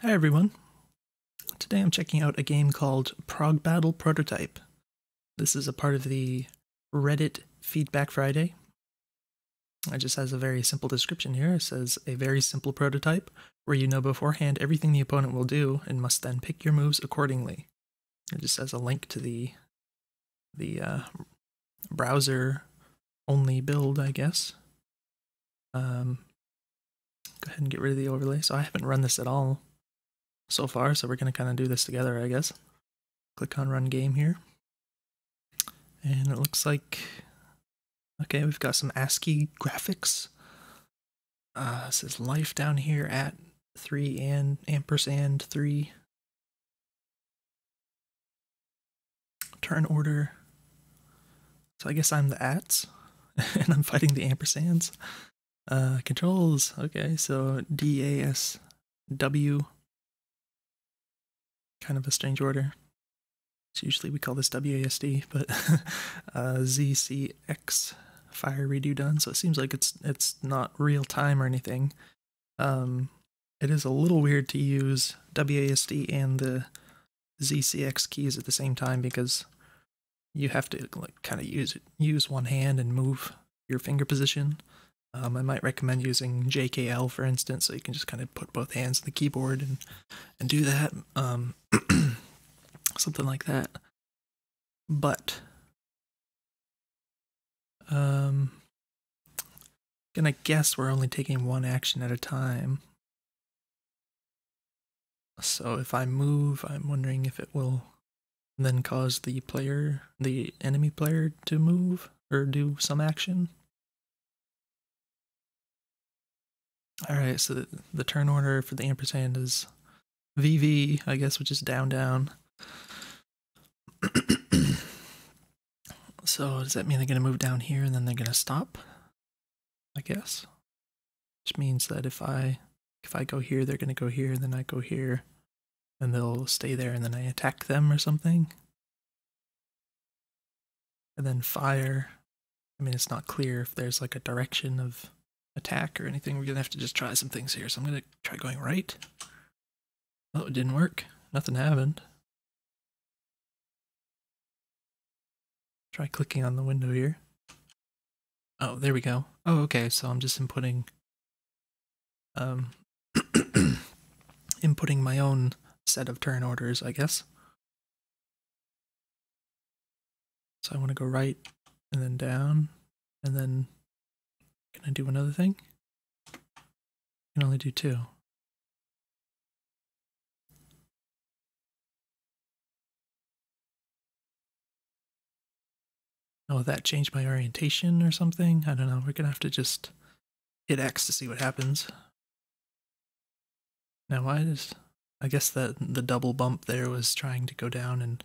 Hi everyone. Today I'm checking out a game called ProgBattle Prototype. This is a part of the Reddit Feedback Friday. It just has a very simple description here. It says, a very simple prototype where you know beforehand everything the opponent will do and must then pick your moves accordingly. It just has a link to the browser-only build, I guess. Go ahead and get rid of the overlay. So I haven't run this at all so far, so we're going to kind of do this together, I guess. Click on Run Game here. And it looks like, okay, we've got some ASCII graphics. It says life down here at 3 and ampersand 3. Turn order. So I guess I'm the ats, and I'm fighting the ampersands. Controls, okay, so DASW. Kind of a strange order. So usually we call this WASD, but ZCX fire redo done. So it seems like it's not real time or anything. It is a little weird to use WASD and the ZCX keys at the same time because you have to like kind of use one hand and move your finger position. I might recommend using JKL, for instance, so you can just kind of put both hands on the keyboard and do that. Something like that. But gonna guess we're only taking one action at a time. So if I move, I'm wondering if it will then cause the enemy player to move or do some action. Alright, so the turn order for the ampersand is VV, I guess, which is down, down. So does that mean they're going to move down here and then they're going to stop? I guess. Which means that if I go here, they're going to go here, and then I go here, and they'll stay there, and then I attack them or something. And then fire. I mean, it's not clear if there's like a direction of attack or anything. We're going to have to just try some things here. So I'm going to try going right. Oh, it didn't work. Nothing happened. Try clicking on the window here. Oh, there we go. Oh, okay, so I'm just inputting inputting my own set of turn orders, I guess. So I want to go right and then down, and then can I do another thing? I can only do two. Oh, that changed my orientation or something? I don't know. We're gonna have to just hit X to see what happens. Now I guess that the double bump there was trying to go down and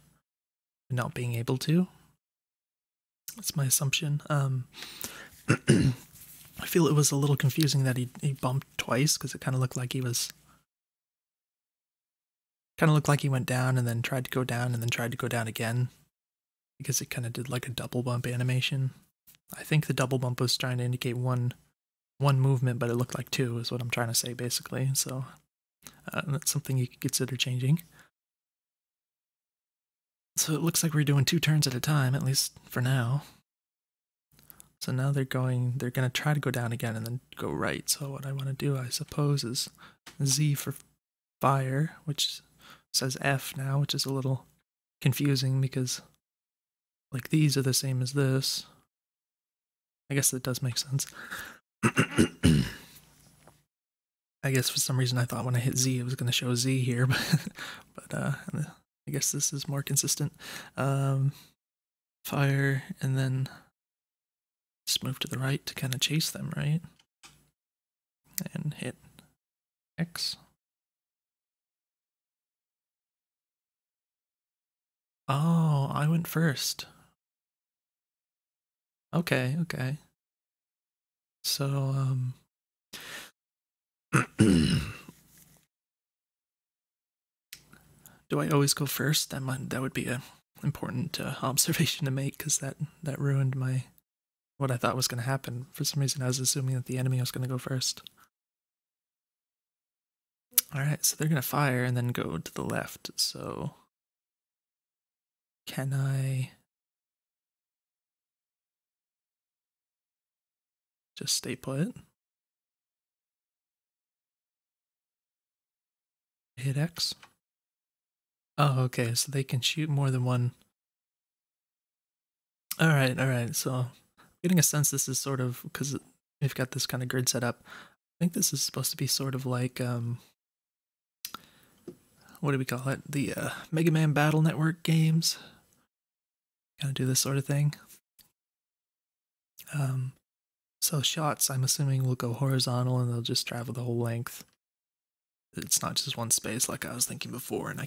not being able to. That's my assumption. I feel it was a little confusing that he bumped twice because it kind of looked like he went down and then tried to go down and then tried to go down again. Because it kind of did like a double bump animation. I think the double bump was trying to indicate one movement, but it looked like two is what I'm trying to say basically. So that's something you could consider changing. So it looks like we're doing 2 turns at a time, at least for now. So now they're gonna try to go down again and then go right. So what I want to do, I suppose, is Z for fire, which says F now, which is a little confusing because like these are the same as this. I guess that does make sense. I guess for some reason I thought when I hit Z it was going to show Z here, but I guess this is more consistent. Fire, and then just move to the right to kind of chase them, right? And hit X. Oh, I went first. Okay, okay. So, do I always go first? That would be a important observation to make because that ruined what I thought was going to happen. For some reason, I was assuming that the enemy was going to go first. Alright, so they're gonna fire and then go to the left, so can I just stay put? Hit X? Oh, okay, so they can shoot more than one. Alright, so I'm getting a sense this is sort of, because we've got this kind of grid set up, I think this is supposed to be sort of like, what do we call it? The Mega Man Battle Network games. Kind of do this sort of thing. So shots, I'm assuming, will go horizontal and they'll just travel the whole length. It's not just one space like I was thinking before, and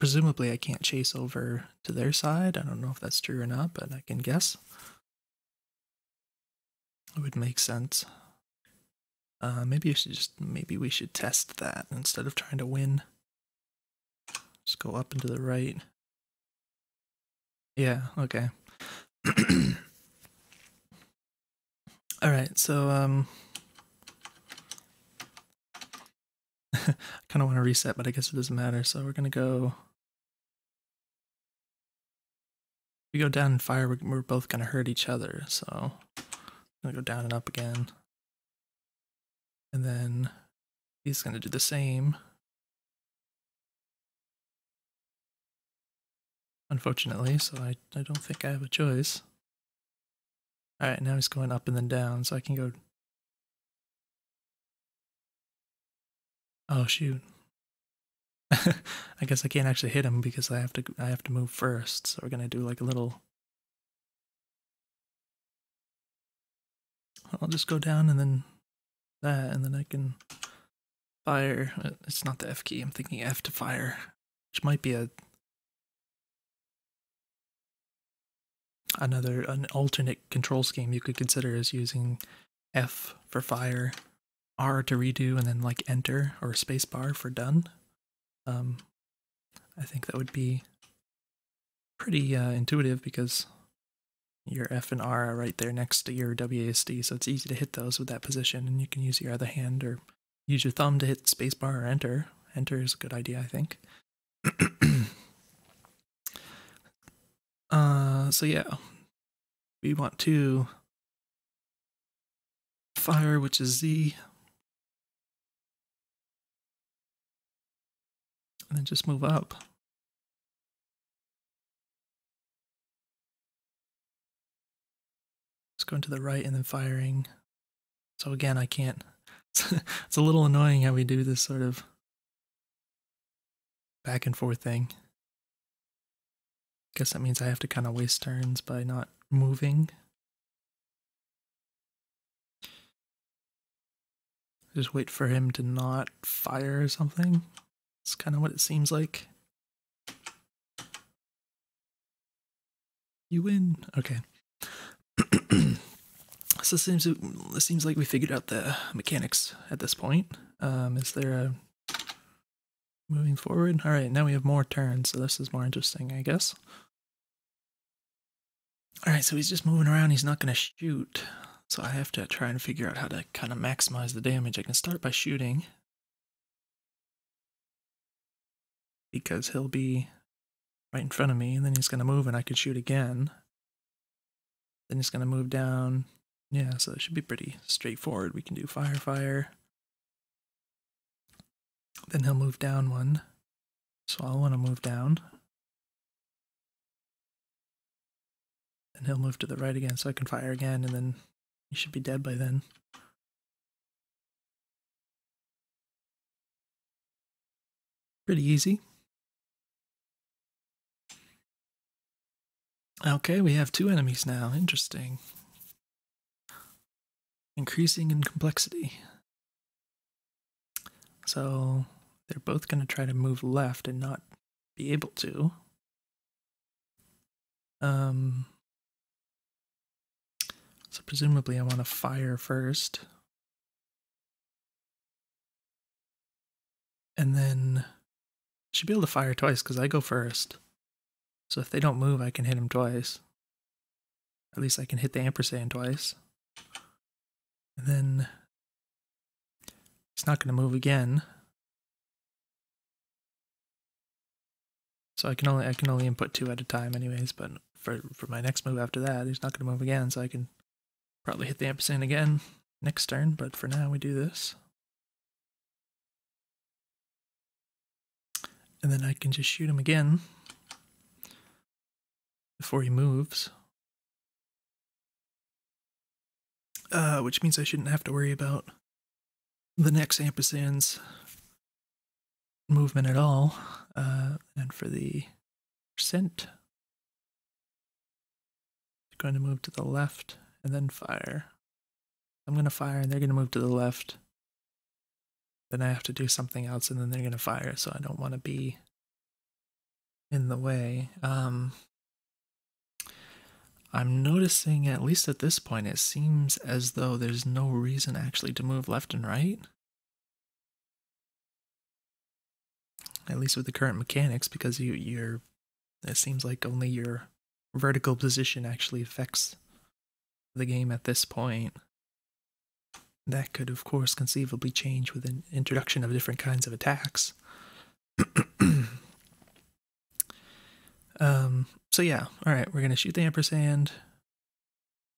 presumably I can't chase over to their side. I don't know if that's true or not, but I can guess. It would make sense. Maybe we should test that instead of trying to win. Just go up and to the right. Yeah, okay. Alright, so I kind of want to reset, but I guess it doesn't matter. So we're gonna go. If we go down and fire, we're both gonna hurt each other. So I'm gonna go down and up again, and then he's gonna do the same. Unfortunately, so I don't think I have a choice. Alright, now he's going up and then down, so I can go. Oh shoot. I guess I can't actually hit him because I have to move first. So we're gonna do like a little. I'll just go down and then that, and then I can fire. It's not the F key. I'm thinking F to fire, which might be an alternate control scheme you could consider as using F for fire, R to redo, and then like enter or spacebar for done. I think that would be pretty intuitive because your F and R are right there next to your WASD, so it's easy to hit those with that position, and you can use your other hand or use your thumb to hit spacebar or enter. Enter is a good idea, I think. So yeah, we want to fire, which is Z, and then just move up. Just going to the right and then firing. So again, I can't. It's a little annoying how we do this sort of back and forth thing. Guess that means I have to kind of waste turns by not moving. Just wait for him to not fire or something. It's kind of what it seems like. You win. Okay. So it seems like we figured out the mechanics at this point. Is there a moving forward? All right, now we have more turns, so this is more interesting, I guess. All right, so he's just moving around. He's not going to shoot, so I have to try and figure out how to kind of maximize the damage. I can start by shooting because he'll be right in front of me, and then he's going to move, and I could shoot again. Then he's going to move down. Yeah, so it should be pretty straightforward. We can do fire, fire. Then he'll move down one. So I'll want to move down. Then he'll move to the right again, so I can fire again, and then he should be dead by then. Pretty easy. Okay, we have 2 enemies now. Interesting. Increasing in complexity. So they're both going to try to move left and not be able to. So presumably I want to fire first. And then I should be able to fire twice because I go first. So if they don't move, I can hit them twice. At least I can hit the ampersand twice. And then he's not going to move again. So I can only input 2 at a time anyways, but for my next move after that, he's not going to move again, so I can probably hit the ampersand again next turn, but for now we do this. And then I can just shoot him again before he moves. Which means I shouldn't have to worry about the next ampersand's movement at all. And for the percent, they're going to move to the left and then fire. I'm going to fire and they're going to move to the left. Then I have to do something else and then they're going to fire, so I don't want to be in the way. I'm noticing, at least at this point, it seems as though there's no reason actually to move left and right. At least with the current mechanics, because it seems like only your vertical position actually affects the game at this point. That could, of course, conceivably change with an introduction of different kinds of attacks. So yeah, alright, we're going to shoot the ampersand,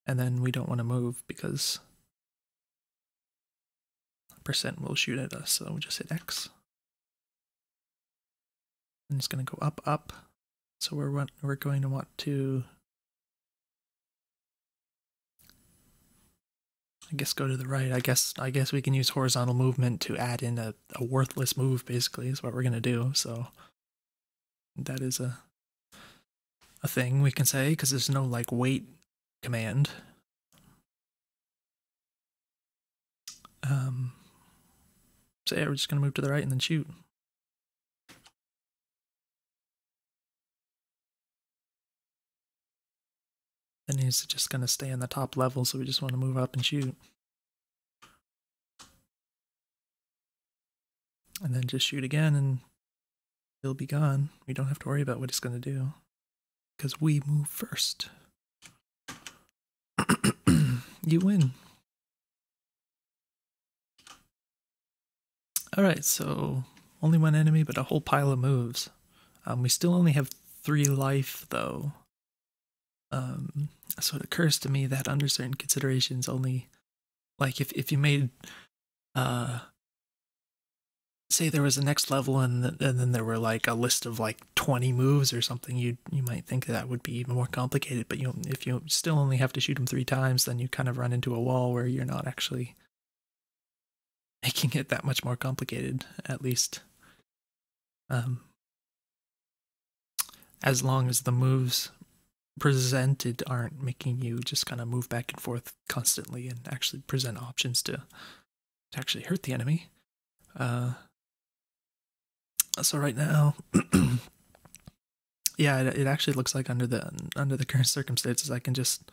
and then we don't want to move because percent will shoot at us, so we'll just hit X. And it's going to go up, up, so we're going to want to, I guess, go to the right. I guess we can use horizontal movement to add in a worthless move, basically, is what we're going to do, so that is a thing we can say, because there's no, like, wait command. So yeah, we're just going to move to the right and then shoot. Then he's just going to stay on the top level, so we just want to move up and shoot. And then just shoot again and he'll be gone. We don't have to worry about what he's going to do, because we move first. You win. Alright, so only one enemy, but a whole pile of moves. We still only have 3 life, though. So it occurs to me that under certain considerations, only, like, if you made, say there was a next level and then there were like a list of like 20 moves or something, you might think that would be even more complicated, but if you still only have to shoot them 3 times, then you kind of run into a wall where you're not actually making it that much more complicated, at least. As long as the moves presented aren't making you just kind of move back and forth constantly and actually present options to actually hurt the enemy. So right now, yeah, it actually looks like under the current circumstances, I can just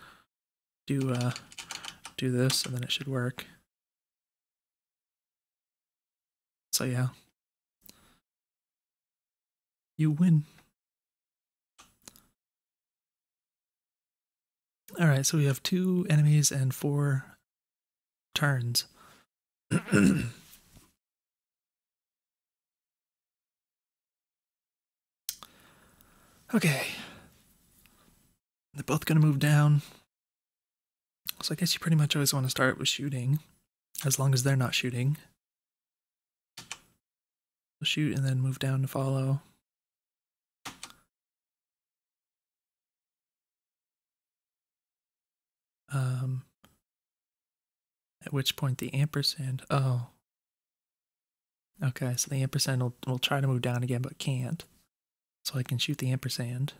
do this and then it should work. So yeah, you win. Alright, so we have 2 enemies and 4 turns. Okay. They're both going to move down. So I guess you pretty much always want to start with shooting, as long as they're not shooting. We'll shoot and then move down to follow. At which point the ampersand, oh. Okay, so the ampersand will try to move down again, but can't. So I can shoot the ampersand.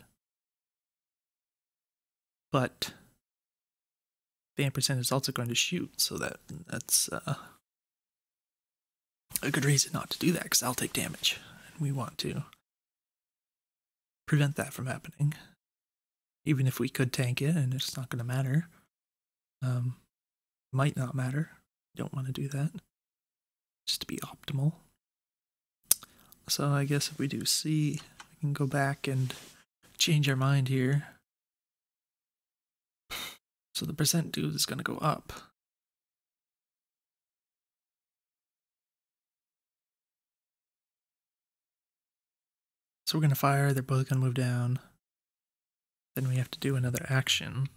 But the ampersand is also going to shoot, so that's a good reason not to do that, because I'll take damage. And we want to prevent that from happening. Even if we could tank it, and it's not going to matter. Might not matter. Don't want to do that. Just to be optimal. So I guess if we do C, we can go back and change our mind here. So the percent dude is going to go up. So we're going to fire, they're both going to move down. Then we have to do another action.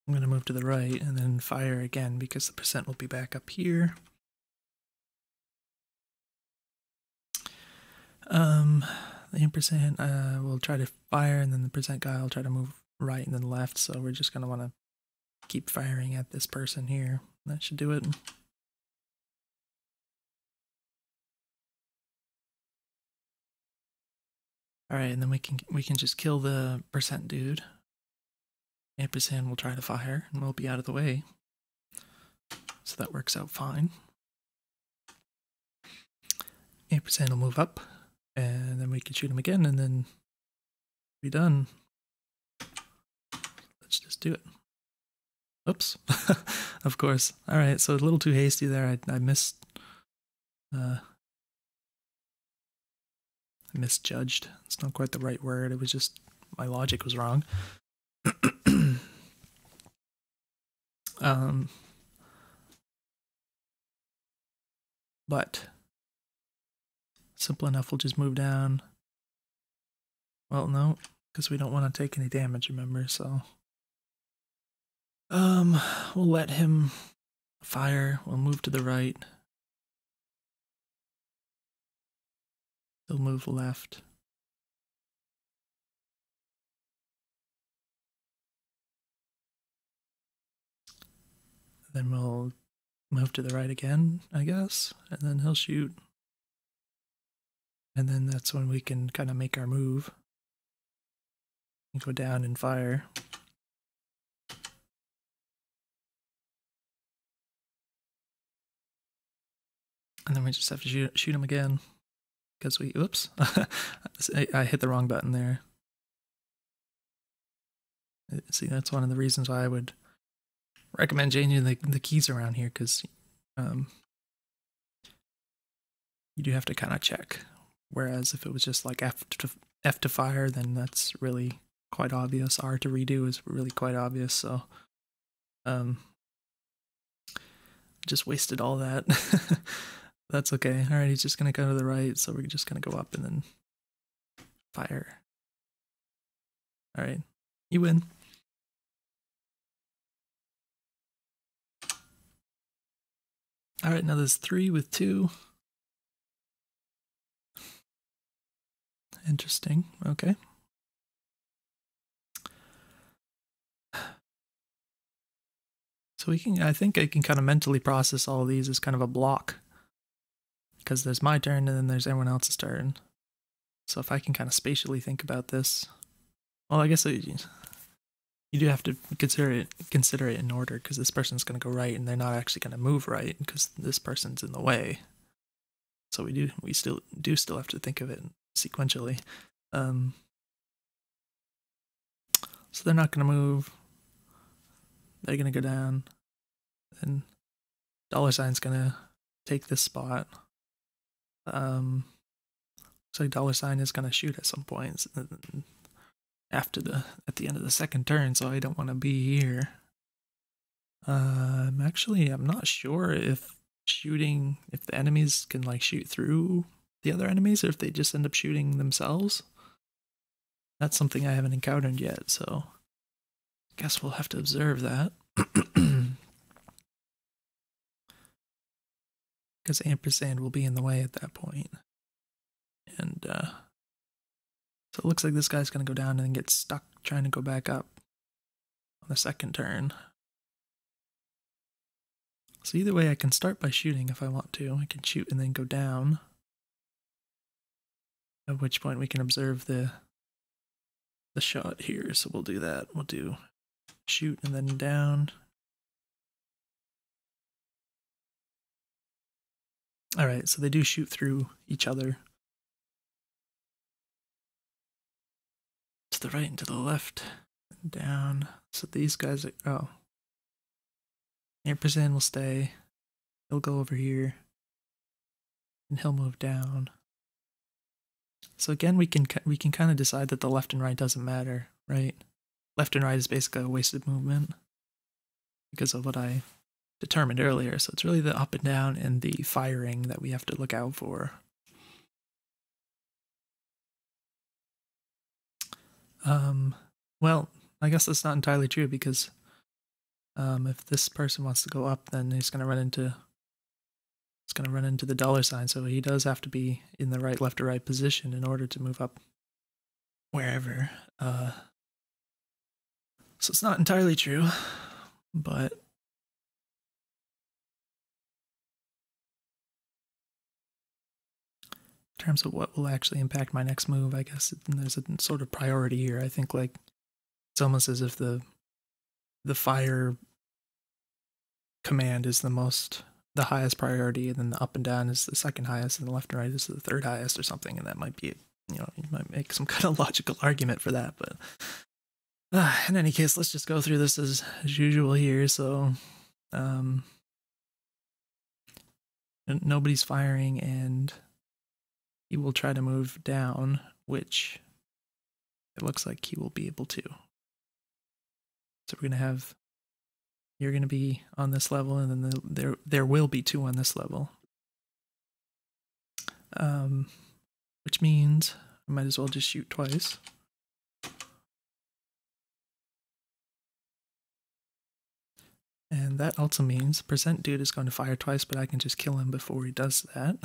I'm going to move to the right and then fire again because the percent will be back up here. The ampersand will try to fire, and then the percent guy will try to move right and then left, so we're just going to want to keep firing at this person here. That should do it. Alright, and then we can just kill the percent dude. Ampersand will try to fire, and we'll be out of the way. So that works out fine. Ampersand will move up, and then we can shoot him again, and then be done. Let's just do it. Oops. Of course. Alright, so a little too hasty there. I misjudged. It's not quite the right word. It was just my logic was wrong. But simple enough, we'll just move down. Well, no, because we don't want to take any damage, remember, so we'll let him fire. We'll move to the right. He'll move left. Then we'll move to the right again, I guess, and then he'll shoot. And then that's when we can kind of make our move. And go down and fire. And then we just have to shoot him again. Because we, oops, I hit the wrong button there. See, that's one of the reasons why I would recommend changing the keys around here, because you do have to kind of check. Whereas if it was just like F to fire, then that's really quite obvious. R to redo is really quite obvious, so just wasted all that. That's okay. Alright, he's just gonna go to the right, so we're just gonna go up and then fire. Alright, you win. Alright, now there's 3 with 2. Interesting, okay. So I think I can kind of mentally process all of these as kind of a block. Because there's my turn and then there's everyone else's turn. So if I can kind of spatially think about this, well, I guess you do have to consider it in order, because this person's going to go right and they're not actually going to move right because this person's in the way. So we still have to think of it sequentially. So they're not going to move. They're going to go down. Then $sign's going to take this spot. So $sign is going to shoot at some point at the end of the second turn, so I don't want to be here. I'm not sure if the enemies can like shoot through the other enemies, or if they just end up shooting themselves. That's something I haven't encountered yet, so I guess we'll have to observe that. Because ampersand will be in the way at that point. And so it looks like this guy's going to go down and get stuck trying to go back up on the second turn. So either way, I can start by shooting if I want to. I can shoot and then go down. At which point we can observe the shot here. So we'll do that. We'll do shoot and then down. Alright, so they do shoot through each other. To the right and to the left. And down. So these guys are, oh. Ampersand will stay. He'll go over here. And he'll move down. So again, we can kind of decide that the left and right doesn't matter, right? Left and right is basically a wasted movement. Because of what I determined earlier. So it's really the up and down and the firing that we have to look out for. Well, I guess that's not entirely true, because if this person wants to go up, then he's going to run into the dollar sign. So he does have to be in the right, left, or right position in order to move up wherever. So it's not entirely true, but in terms of what will actually impact my next move, I guess there's a sort of priority here. I think like it's almost as if the fire command is the highest priority, and then the up and down is the second highest, and the left and right is the third highest or something. And that might be, you might make some kind of logical argument for that. But in any case, let's just go through this as usual here. So nobody's firing, and he will try to move down, which it looks like he will be able to. So we're going to have, you're going to be on this level, and then there will be 2 on this level. Which means I might as well just shoot twice. And that also means percent dude is going to fire twice, but I can just kill him before he does that.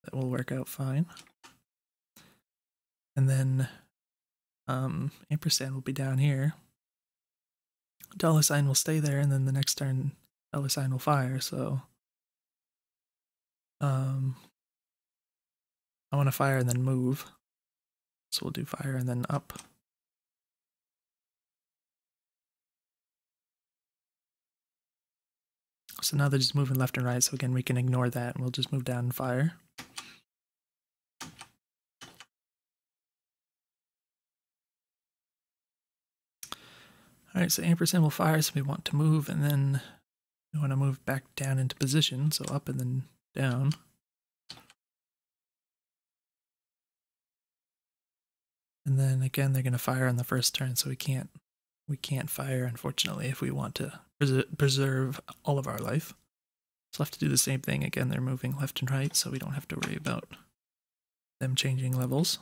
That will work out fine. And then ampersand will be down here. Dollar sign will stay there, and then the next turn dollar sign will fire. So I want to fire and then move. So we'll do fire and then up. So now they're just moving left and right, so again we can ignore that and we'll just move down and fire. Alright, so ampersand will fire, so we want to move, and then we want to move back down into position, so up and then down. And then again they're going to fire on the first turn, so we can't fire, unfortunately, if we want to preserve all of our life. So we'll have to do the same thing. Again, they're moving left and right, so we don't have to worry about them changing levels.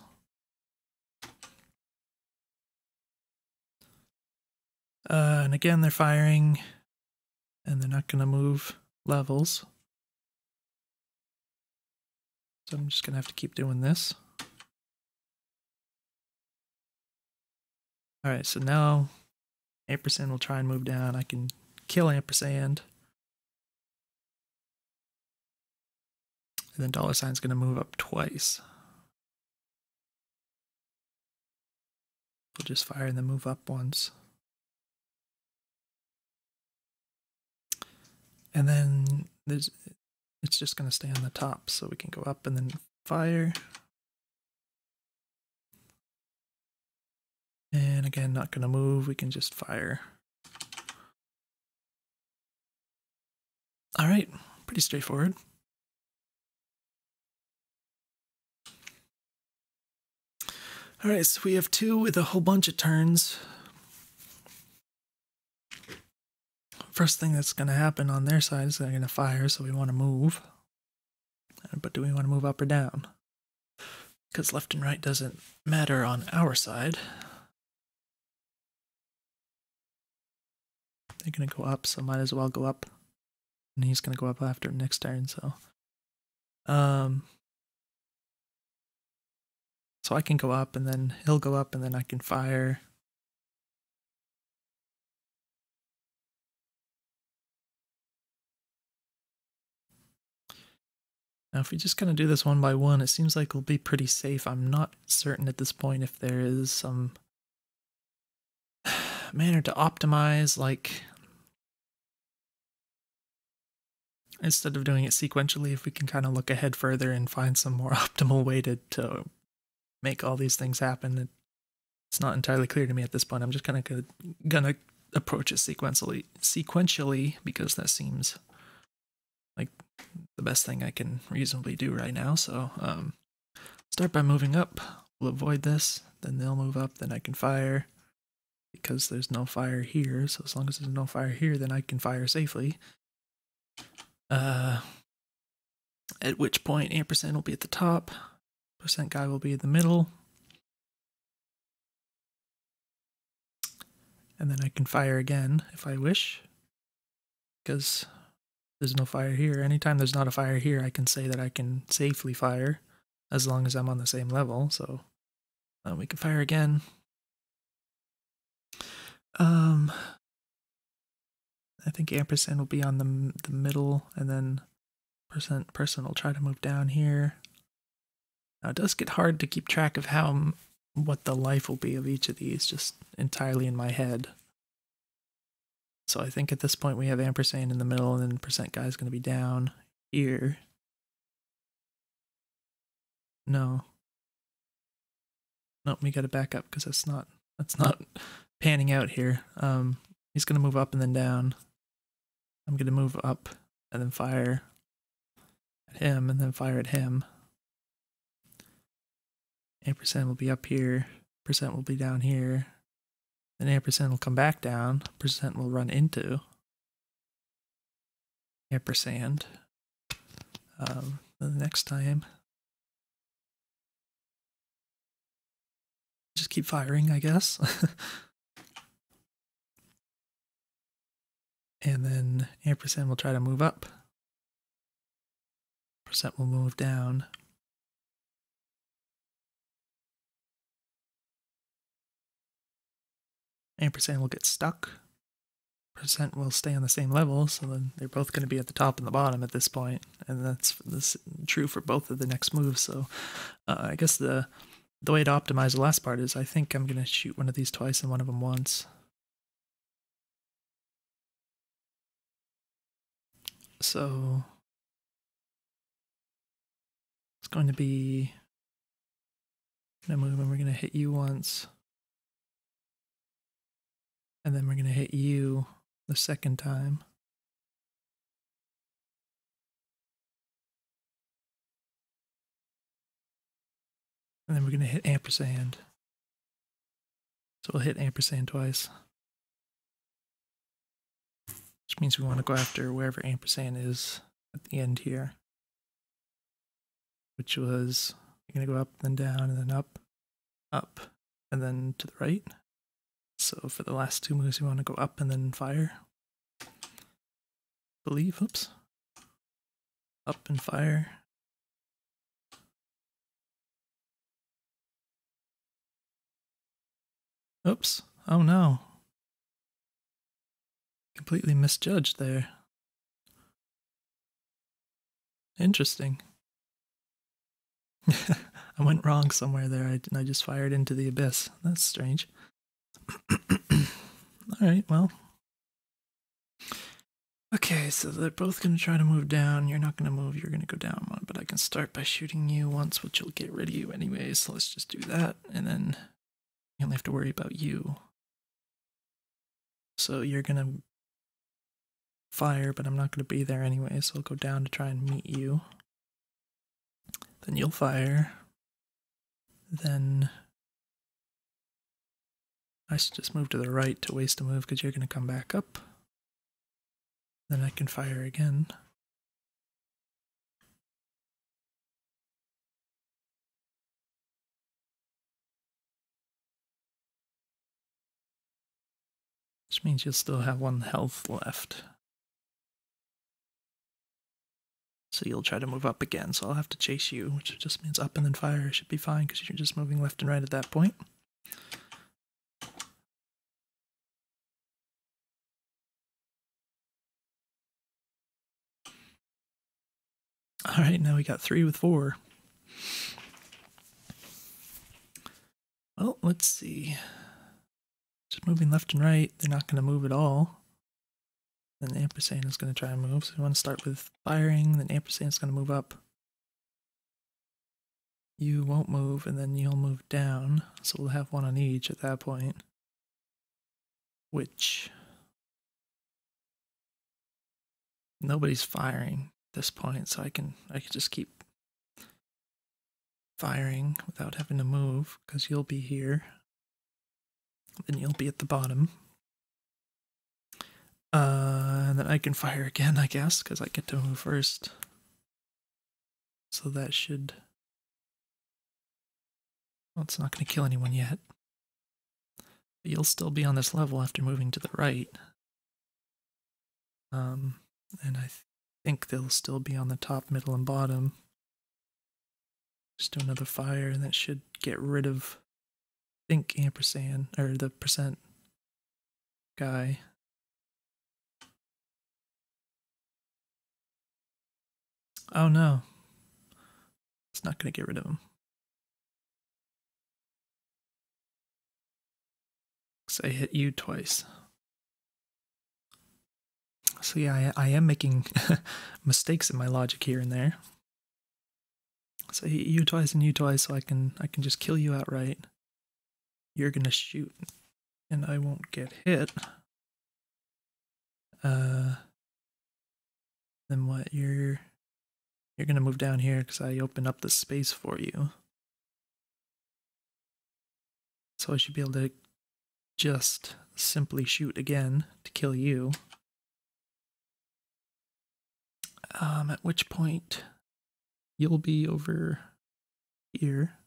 And again, they're firing, and they're not going to move levels. So I'm just going to have to keep doing this. Alright, so now ampersand will try and move down. I can kill ampersand. And then dollar sign's going to move up twice. We'll just fire and then move up once. And then it's just going to stay on the top, so we can go up and then fire. And again, not going to move, we can just fire. Alright, pretty straightforward. Alright, so we have 2 with a whole bunch of turns. First thing that's going to happen on their side is they're going to fire, so we want to move. But do we want to move up or down? Because left and right doesn't matter on our side. They're going to go up, so might as well go up. And he's going to go up after next turn, so. So I can go up, and then he'll go up, and then I can fire. Now if we just kind of do this one by one, it seems like we'll be pretty safe. I'm not certain at this point if there is some manner to optimize, like instead of doing it sequentially, if we can kind of look ahead further and find some more optimal way to make all these things happen. It's not entirely clear to me at this point. I'm just kind of gonna approach it sequentially because that seems like the best thing I can reasonably do right now. So start by moving up. We'll avoid this, then they'll move up, then I can fire. because there's no fire here. So as long as there's no fire here, then I can fire safely. At which point ampersand will be at the top, percent guy will be in the middle, and then I can fire again if I wish, because there's no fire here. Anytime there's not a fire here, I can say that I can safely fire as long as I'm on the same level. So we can fire again. I think ampersand will be on the middle, and then person will try to move down here. Now it does get hard to keep track of what the life will be of each of these, just entirely in my head. So I think at this point we have ampersand in the middle, and then percent guy is going to be down here. No. Nope, we got to back up because that's not panning out here. He's going to move up and then down. I'm going to move up and then fire at him and then fire at him. Ampersand will be up here. Percent will be down here. Then ampersand will come back down. Percent will run into ampersand. The next time, just keep firing, I guess. And then ampersand will try to move up. Percent will move down. Ampersand will get stuck. Percent will stay on the same level, so then they're both going to be at the top and the bottom at this point, and that's true for both of the next moves. So I guess the way to optimize the last part is I think I'm going to shoot one of these twice and one of them once. So it's going to be a move, and we're going to hit you once, and then we're going to hit you the second time. And then we're going to hit ampersand. So we'll hit ampersand twice. Which means we want to go after wherever ampersand is at the end here. Which was, you're going to go up, then down, and then up, and then to the right. So for the last two moves, we want to go up and then fire. Oops. Up and fire. Oops. Oh no. Completely misjudged there. Interesting. I went wrong somewhere there. I just fired into the abyss. That's strange. Alright, well. Okay, so they're both going to try to move down. You're not going to move, you're going to go down one. But I can start by shooting you once, which will get rid of you anyway. So let's just do that. And then you only have to worry about you. So you're going to fire, but I'm not going to be there anyway. So I'll go down to try and meet you. Then you'll fire. Then I should just move to the right to waste a move because you're going to come back up. Then I can fire again. Which means you'll still have 1 health left. So you'll try to move up again, so I'll have to chase you, which just means up and then fire should be fine because you're just moving left and right at that point. Alright, now we got 3 with 4. Well, let's see. Just moving left and right, they're not going to move at all. Then the ampersand is going to try and move, so we want to start with firing, then ampersand is going to move up. You won't move, and then you'll move down, so we'll have 1 on each at that point. Which nobody's firing at this point, so I can just keep firing without having to move, because you'll be here. then you'll be at the bottom. And then I can fire again, I guess, because I get to move first. So that should... Well, it's not going to kill anyone yet. But you'll still be on this level after moving to the right. And I think they'll still be on the top, middle, and bottom. Just do another fire, and that should get rid of, I think, ampersand, or the percent guy. Oh no. It's not going to get rid of him. Because I hit you twice. So yeah, I am making mistakes in my logic here and there. So I hit you twice and you twice, so I can just kill you outright. You're gonna shoot, and I won't get hit. Then what? You're gonna move down here because I opened up the space for you. So I should be able to just simply shoot again to kill you. At which point you'll be over here.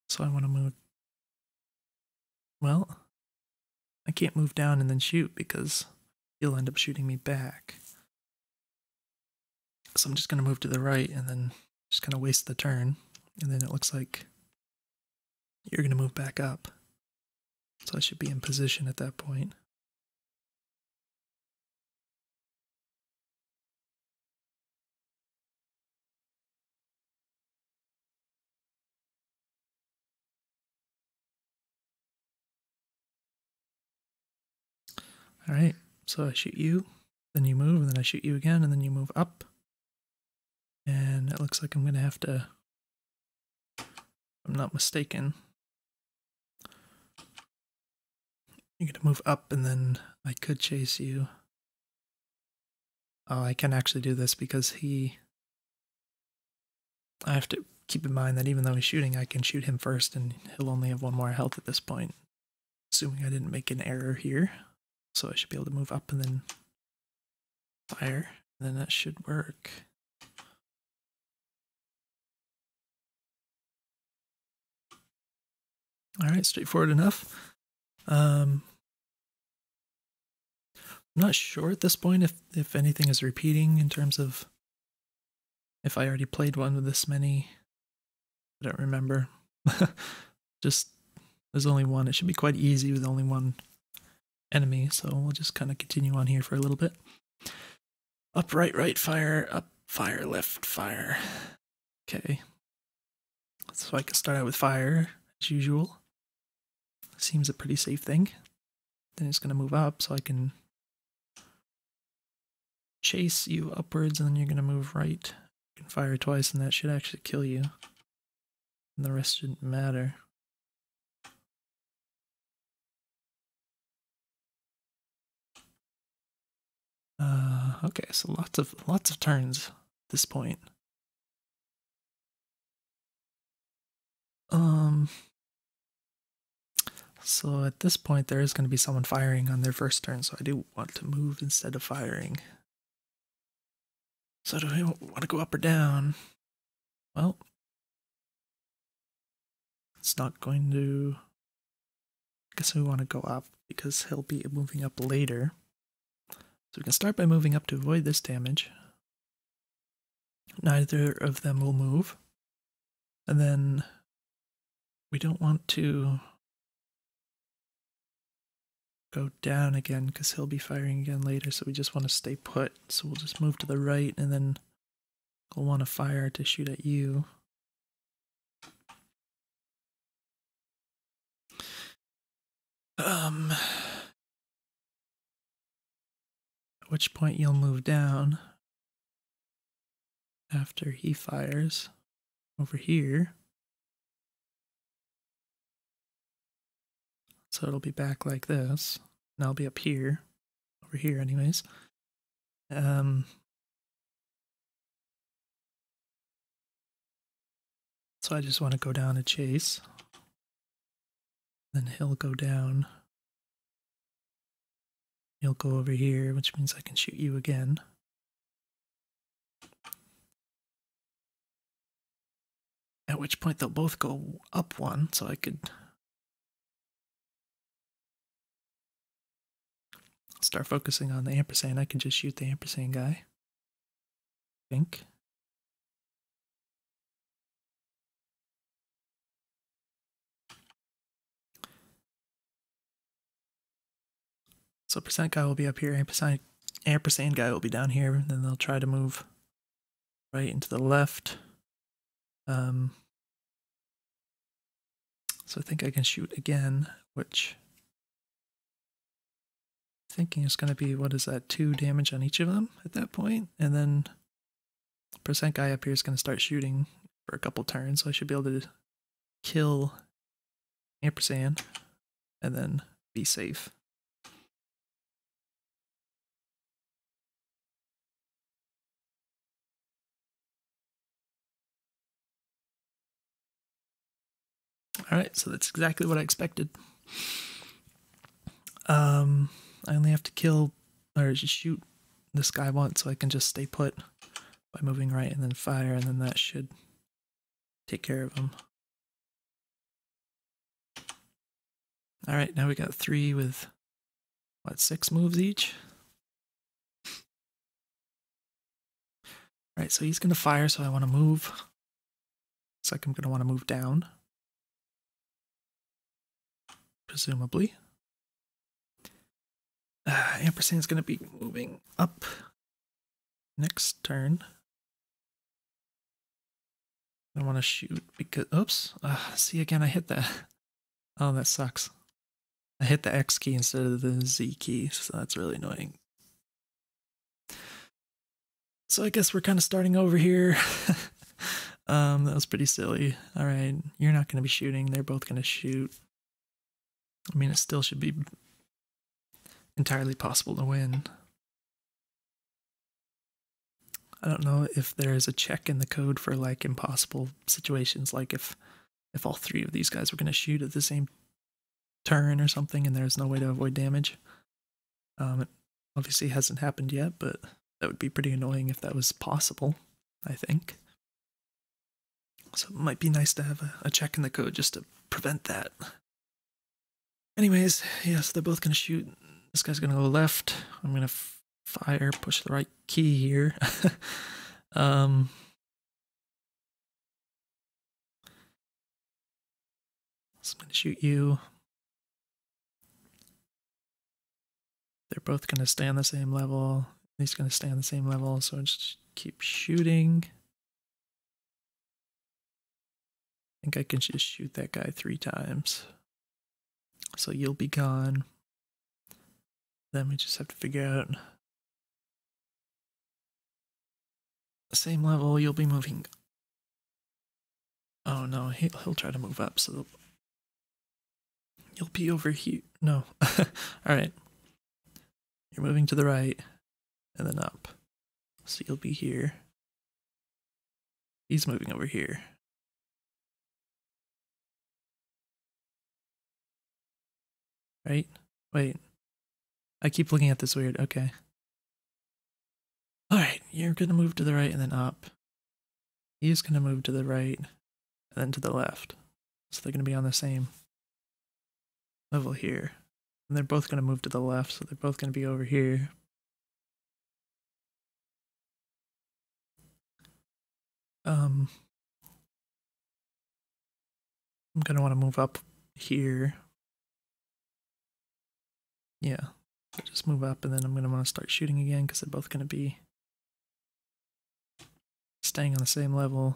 So I want to move. Well, I can't move down and then shoot because you'll end up shooting me back. So I'm just going to move to the right and then just kind of waste the turn. And then it looks like you're going to move back up. So I should be in position at that point. Alright, so I shoot you, then you move, and then I shoot you again, and then you move up. And it looks like I'm going to have to, if I'm not mistaken, you're going to move up, and then I could chase you. Oh, I can actually do this because I have to keep in mind that even though he's shooting, I can shoot him first, and he'll only have 1 more health at this point. Assuming I didn't make an error here. So I should be able to move up and then fire. And then that should work. Alright, straightforward enough. I'm not sure at this point if anything is repeating in terms of if I already played one with this many. I don't remember. Just, there's only one. It should be quite easy with only one enemy, so we'll just kind of continue on here for a little bit. Up, right, right, fire, up, fire, left, fire. Okay. So I can start out with fire, as usual. Seems a pretty safe thing. Then it's going to move up, so I can chase you upwards, and then you're going to move right. You can fire twice, and that should actually kill you. And the rest shouldn't matter. Okay, so lots of turns at this point. So at this point there is going to be someone firing on their first turn, so I do want to move instead of firing. So do I want to go up or down? Well, it's not going to... I guess we want to go up because he'll be moving up later. So we can start by moving up to avoid this damage. Neither of them will move. And then we don't want to go down again because he'll be firing again later, so we just want to stay put. So we'll just move to the right, and then we'll want to fire to shoot at you. At which point you'll move down after he fires over here. So it'll be back like this, and I'll be up here, over here anyways. So I just want to go down and chase. Then he'll go down. He'll go over here, which means I can shoot you again. At which point they'll both go up one, so I could start focusing on the ampersand. I can just shoot the ampersand guy. I think. So percent guy will be up here, ampersand guy will be down here, and then they'll try to move right into the left. So I think I can shoot again, which I'm thinking is going to be, what is that, 2 damage on each of them at that point? And then percent guy up here is going to start shooting for a couple turns, so I should be able to kill ampersand and then be safe. Alright, so that's exactly what I expected. I only have to kill, or shoot this guy once, so I can just stay put by moving right and then fire, and then that should take care of him. Alright, now we got 3 with, what, 6 moves each? Alright, so he's going to fire, so I want to move. Looks like I'm going to want to move down. Presumably. Ampersand's going to be moving up next turn. I want to shoot because, oops, see again, I hit that. Oh, that sucks. I hit the X key instead of the Z key, so that's really annoying. So I guess we're kind of starting over here. That was pretty silly. Alright, you're not going to be shooting, they're both going to shoot. I mean, it still should be entirely possible to win. I don't know if there is a check in the code for like impossible situations, like if all 3 of these guys were going to shoot at the same turn or something and there's no way to avoid damage. It obviously hasn't happened yet, but that would be pretty annoying if that was possible, I think. So it might be nice to have a check in the code just to prevent that. Anyways, yes, they're both going to shoot. This guy's going to go left. I'm going to fire, push the right key here. I'm going to shoot you. They're both going to stay on the same level. He's going to stay on the same level, so just keep shooting. I think I can just shoot that guy 3 times. So you'll be gone. Then we just have to figure out the same level. You'll be moving. Oh no, he'll try to move up, so you'll be over here. No. Alright. You're moving to the right and then up. So you'll be here. He's moving over here. Right? Wait. I keep looking at this weird. Okay. Alright, you're gonna move to the right and then up. He's gonna move to the right and then to the left. So they're gonna be on the same level here. And they're both gonna move to the left, so they're both gonna be over here. I'm gonna want to move up here. Yeah, just move up, and then I'm gonna want to start shooting again because they're both gonna be staying on the same level.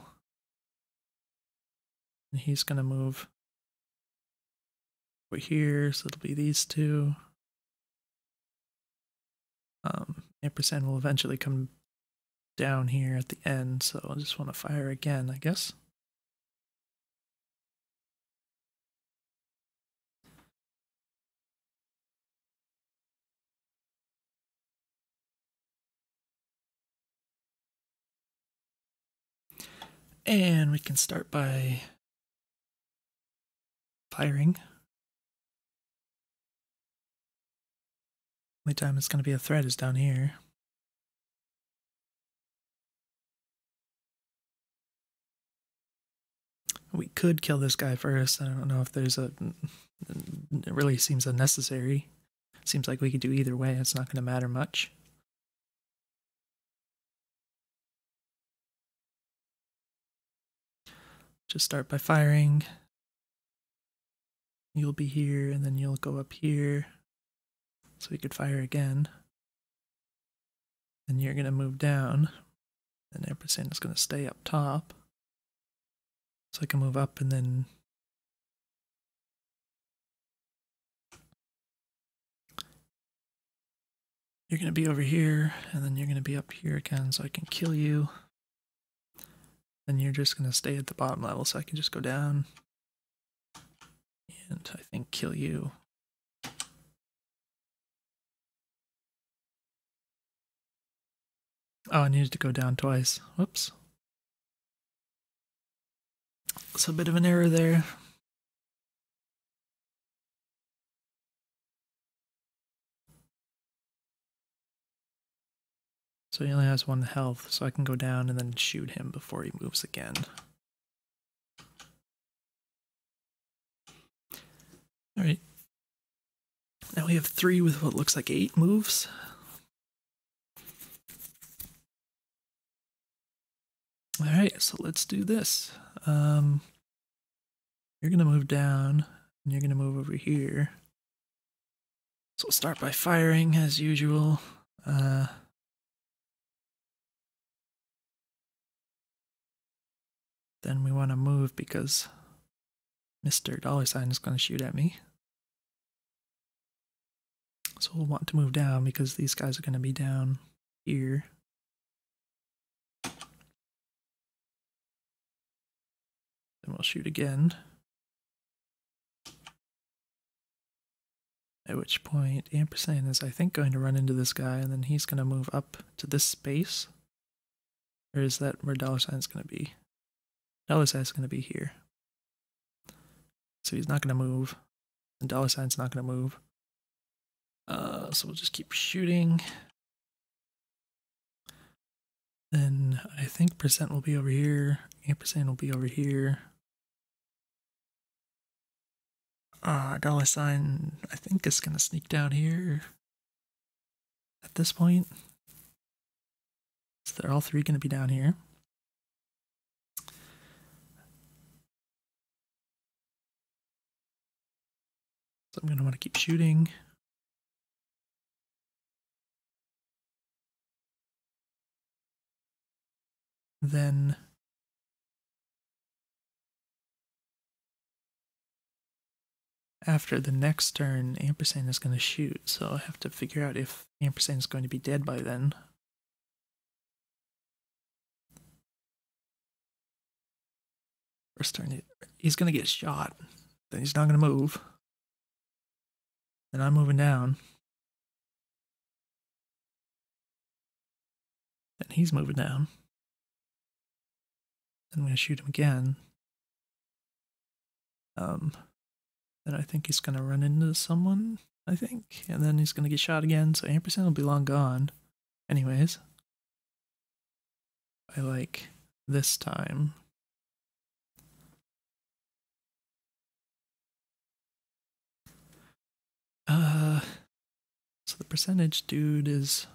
And he's gonna move over here, so it'll be these 2. Ampersand will eventually come down here at the end, so I just want to fire again, I guess. And we can start by firing. Only time it's going to be a threat is down here. We could kill this guy first. I don't know if there's a... It really seems unnecessary. Seems like we could do either way. It's not going to matter much. Just start by firing. You'll be here, and then you'll go up here. So we could fire again. Then you're going to move down. And ampersand is going to stay up top. So I can move up and then... You're going to be over here, and then you're going to be up here again so I can kill you. Then you're just going to stay at the bottom level so I can just go down. And I think kill you. Oh, I needed to go down twice. Whoops. So a bit of an error there. So he only has 1 health, so I can go down and then shoot him before he moves again. Alright. Now we have 3 with what looks like 8 moves. Alright, so let's do this. You're going to move down, and you're going to move over here. So we'll start by firing as usual. Then we want to move because Mr. $sign is going to shoot at me. So we'll want to move down because these guys are going to be down here. Then we'll shoot again. At which point, ampersand is, I think, going to run into this guy, and then he's going to move up to this space. Or is that where $sign is going to be? $sign is going to be here. So he's not going to move. And $sign's not going to move. So we'll just keep shooting. Then I think percent will be over here. Ampersand will be over here. $sign, I think, is going to sneak down here at this point. So they're all 3 going to be down here. So I'm going to want to keep shooting. Then after the next turn, ampersand is going to shoot, so I have to figure out if ampersand is going to be dead by then. First turn, he's going to get shot, then he's not going to move. Then I'm moving down. Then he's moving down. Then I'm going to shoot him again. Then I think he's going to run into someone, I think. And then he's going to get shot again, so ampersand will be long gone. Anyways. I like this time. So the percentage dude is...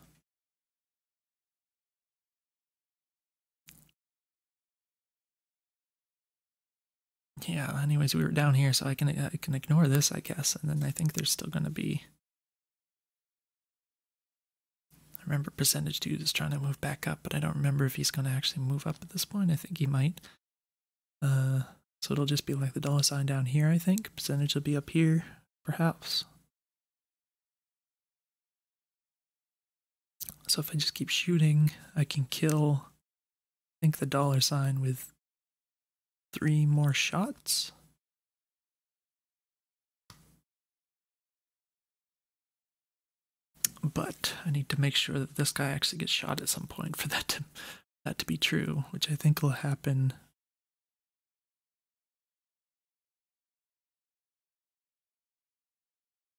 Yeah, anyways, we were down here, so I can ignore this, I guess. And then I think there's still going to be... I remember percentage dude is trying to move back up, but I don't remember if he's going to actually move up at this point. I think he might. So it'll just be like the $sign down here, I think. Percentage will be up here, perhaps. So if I just keep shooting, I can kill, I think, the $sign with 3 more shots. But I need to make sure that this guy actually gets shot at some point for that to be true, which I think will happen.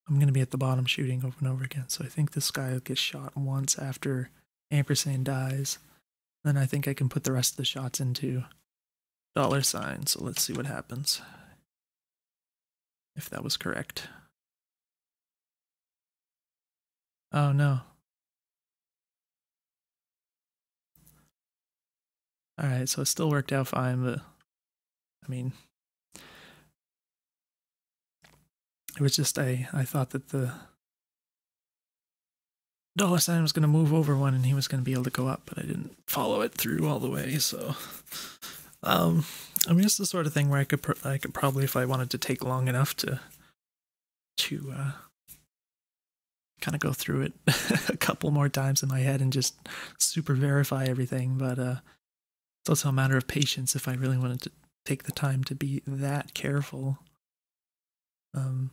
I'm going to be at the bottom shooting over and over again. So I think this guy will get shot once after ampersand dies. Then I think I can put the rest of the shots into $. So let's see what happens. If that was correct. Oh no. Alright, so it still worked out fine, but I mean, it was just I thought that the $sign was going to move over one and he was going to be able to go up, but I didn't follow it through all the way. So I mean, it's the sort of thing where I could probably, if I wanted to take long enough to kind of go through it a couple more times in my head and just super verify everything, but it's also a matter of patience if I really wanted to take the time to be that careful. And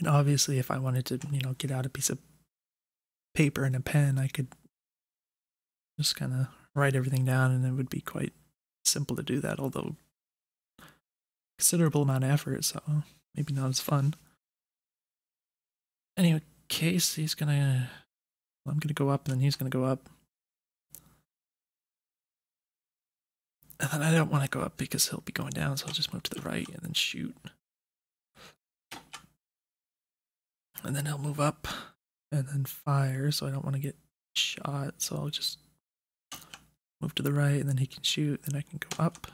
obviously, if I wanted to, get out a piece of paper and a pen, I could just kind of write everything down, and it would be quite simple to do that, although considerable amount of effort, so maybe not as fun. Anyway, Case, I'm gonna go up, and then he's gonna go up. And then I don't want to go up because he'll be going down, so I'll just move to the right and then shoot. And then he'll move up and then fire, so I don't want to get shot, so I'll just move to the right and then he can shoot, then I can go up.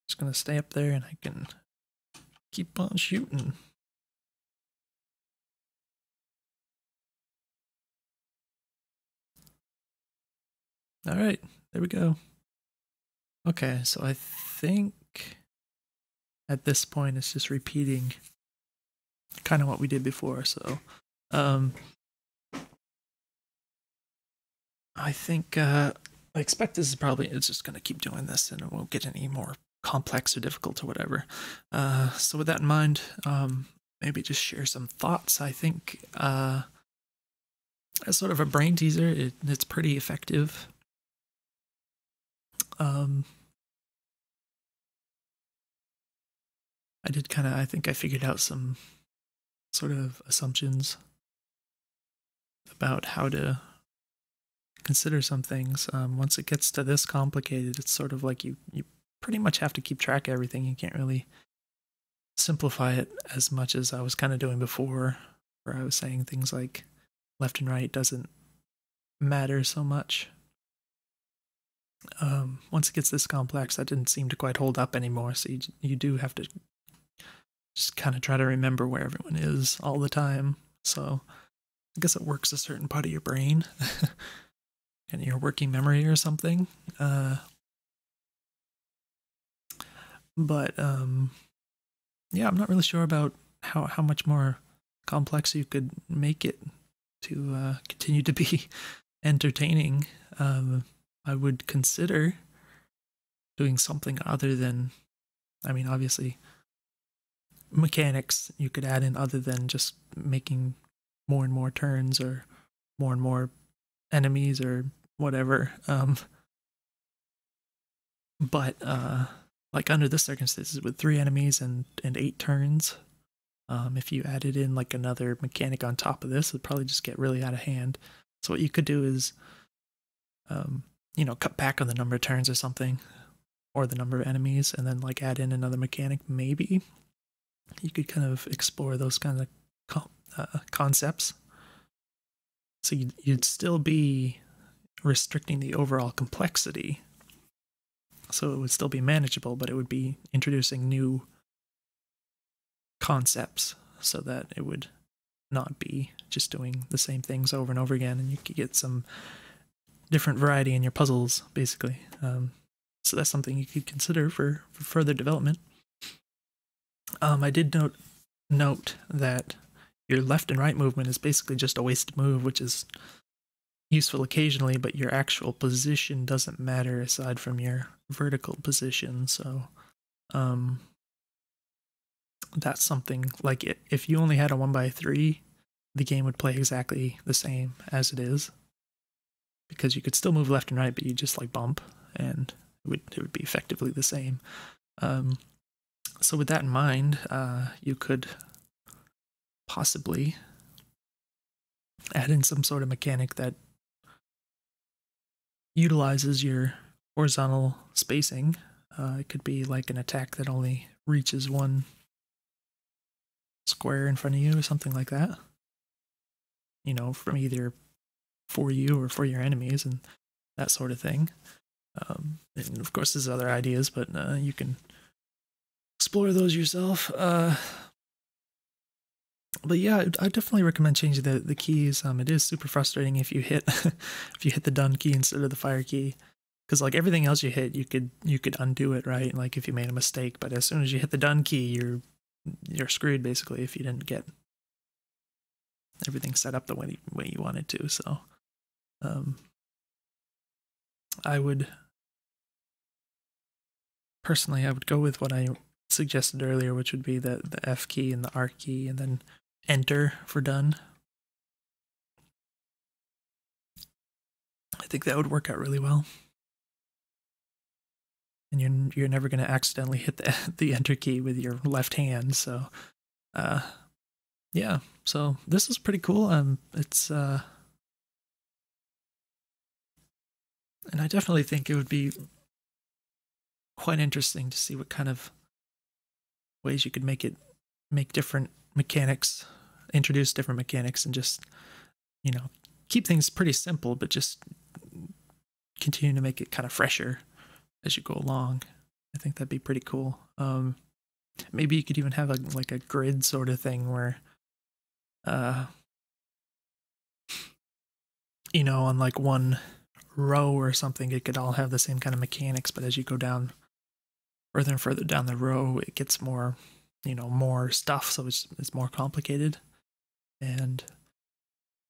Just gonna stay up there and I can keep on shooting. Alright, there we go. Okay, so I think at this point it's just repeating kind of what we did before, so I think I expect this is probably, it's just going to keep doing this and it won't get any more complex or difficult or whatever. So with that in mind, maybe just share some thoughts. I think as sort of a brain teaser, it's pretty effective. I think I figured out some sort of assumptions about how to consider some things. Once it gets to this complicated, it's sort of like you pretty much have to keep track of everything. You can't really simplify it as much as I was kind of doing before, where I was saying things like left and right doesn't matter so much. Once it gets this complex, that didn't seem to quite hold up anymore, so you do have to just kind of try to remember where everyone is all the time. So I guess it works a certain part of your brain and your working memory or something. But yeah, I'm not really sure about how much more complex you could make it to continue to be entertaining. I would consider doing something other than, I mean, obviously, mechanics you could add in other than just making more and more turns or more and more enemies or whatever. But like under the circumstances with 3 enemies and 8 turns, if you added in like another mechanic on top of this, it'd probably just get really out of hand. So what you could do is, cut back on the number of turns or something, or the number of enemies, and then like add in another mechanic. Maybe you could kind of explore those kinds of concepts. So you'd still be restricting the overall complexity. So it would still be manageable, but it would be introducing new concepts so that it would not be just doing the same things over and over again, and you could get some different variety in your puzzles, basically. So that's something you could consider for further development. I did note that your left and right movement is basically just a wasted move, which is useful occasionally, but your actual position doesn't matter aside from your vertical position. So that's something, like if you only had a 1x3, the game would play exactly the same as it is, because you could still move left and right, but you just like bump, and it would be effectively the same. So with that in mind, you could possibly add in some sort of mechanic that utilizes your horizontal spacing. It could be like an attack that only reaches one square in front of you or something like that. You know, from either for you or for your enemies and that sort of thing. And of course there's other ideas, but you can explore those yourself. But yeah, I definitely recommend changing the keys. It is super frustrating if you hit if you hit the done key instead of the fire key, because like everything else you hit, you could undo it, right? Like if you made a mistake, but as soon as you hit the done key, you're screwed basically if you didn't get everything set up the way you wanted to. So I would personally go with what I suggested earlier, which would be the F key and the R key, and then enter for done. I think that would work out really well. And you're never going to accidentally hit the enter key with your left hand. So, yeah. So this is pretty cool. It's and I definitely think it would be quite interesting to see what kind of ways you could make different mechanics, introduce different mechanics, and just, you know, keep things pretty simple, but just continue to make it kind of fresher as you go along. I think that'd be pretty cool. Maybe you could even have like a grid sort of thing where, you know, on like one row or something, it could all have the same kind of mechanics, but as you go down further and further down the row, it gets more, you know, more stuff, so it's more complicated. And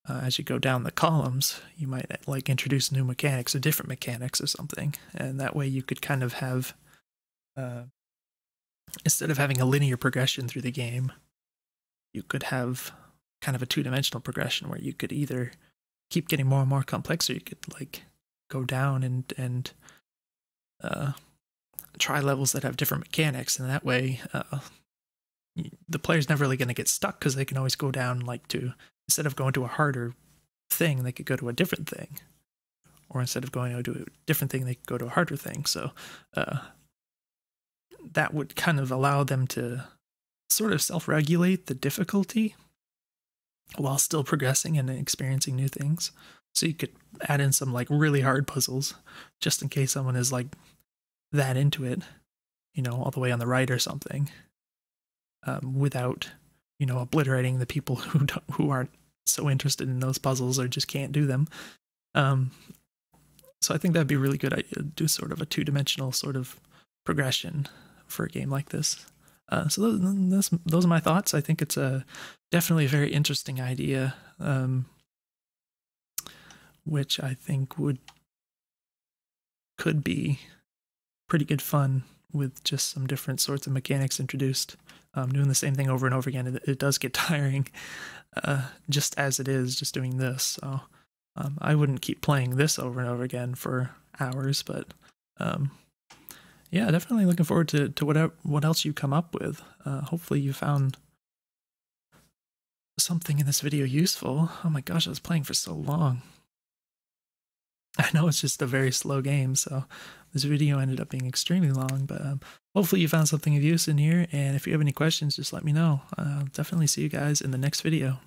as you go down the columns, you might like introduce new mechanics or different mechanics or something, and that way you could kind of have, instead of having a linear progression through the game, you could have kind of a two-dimensional progression where you could either keep getting more and more complex, or you could like go down and try levels that have different mechanics, and that way the player's never really going to get stuck, because they can always go down, like, to, instead of going to a harder thing, they could go to a different thing, or instead of going to a different thing, they could go to a harder thing. So that would kind of allow them to sort of self-regulate the difficulty while still progressing and experiencing new things. So you could add in some like really hard puzzles just in case someone is like that into it, you know, all the way on the right or something, without, you know, obliterating the people who aren't so interested in those puzzles or just can't do them. So I think that'd be a really good idea to do sort of a two-dimensional sort of progression for a game like this. So those are my thoughts. I think it's definitely a very interesting idea, which I think could be pretty good fun with just some different sorts of mechanics introduced. Doing the same thing over and over again, it does get tiring, just as it is, just doing this. So I wouldn't keep playing this over and over again for hours, but yeah, definitely looking forward to what else you come up with. Hopefully you found something in this video useful. Oh my gosh, I was playing for so long. I know it's just a very slow game, so this video ended up being extremely long, but hopefully you found something of use in here, and if you have any questions, just let me know. I'll definitely see you guys in the next video.